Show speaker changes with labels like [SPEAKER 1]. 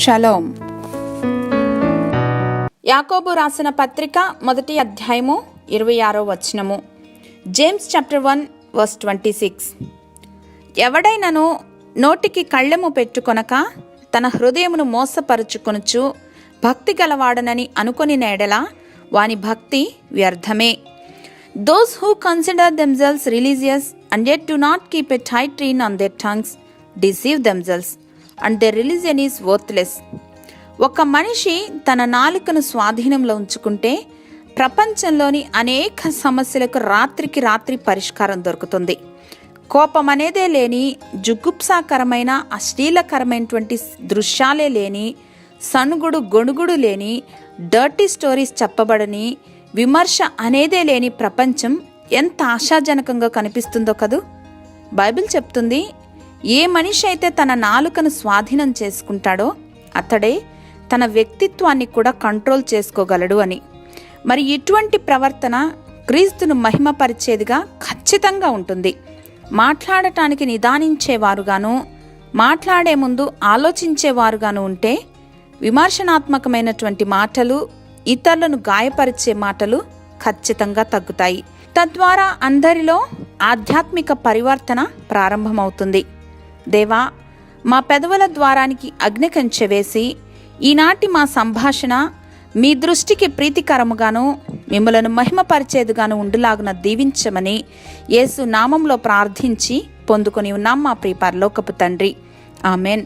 [SPEAKER 1] Shalom. యాకోబు రాసిన పత్రిక 1వ అధ్యాయము 26వ వచనము. James chapter 1 verse 26. ఎవడైనను నోటికి కళ్ళెము పెట్టుకొనక తన హృదయమును మోసపరుచుకొనుచు భక్తి గలవాడనని అనుకొని నేడల వాని భక్తి వ్యర్థమే. Those who consider themselves religious and yet do not keep a tight rein on their tongues deceive themselves, and their religion is worthless. ఒక మనిషి తన నాలుకను స్వాధీనంలో ఉంచుకుంటే ప్రపంచంలోని అనేక సమస్యలకు రాత్రికి రాత్రి పరిష్కారం దొరుకుతుంది. కోపం అనేదే లేని, జుగుప్సాకరమైన, అశ్లీలకరమైనటువంటి దృశ్యాలే లేని, సనుగుడు గొణుగుడు లేని, డర్టీ స్టోరీస్ చెప్పబడని, విమర్శ అనేదే లేని ప్రపంచం ఎంత ఆశాజనకంగా కనిపిస్తుందో కదూ. బైబిల్ చెప్తుంది, ఏ మనిషి అయితే తన నాలుకను స్వాధీనం చేసుకుంటాడో అతడే తన వ్యక్తిత్వాన్ని కూడా కంట్రోల్ చేసుకోగలడు అని. మరి ఇటువంటి ప్రవర్తన క్రీస్తును మహిమపరిచేదిగా ఖచ్చితంగా ఉంటుంది. మాట్లాడటానికి నిదానించేవారుగాను, మాట్లాడే ముందు ఆలోచించేవారుగాను ఉంటే విమర్శనాత్మకమైనటువంటి మాటలు, ఇతరులను గాయపరిచే మాటలు ఖచ్చితంగా తగ్గుతాయి. తద్వారా అందరిలో ఆధ్యాత్మిక పరివర్తన ప్రారంభమవుతుంది. దేవా, మా పెదవుల ద్వారానికి అగ్ని కంచె వేసి ఈనాటి మా సంభాషణ మీ దృష్టికి ప్రీతికరముగాను మిమ్మలను మహిమపరిచేదిగాను ఉండులాగున దీవించమని యేసు నామంలో ప్రార్థించి పొందుకొని ఉన్నాం మా ప్రియ పరలోకపు తండ్రి. ఆమెన్.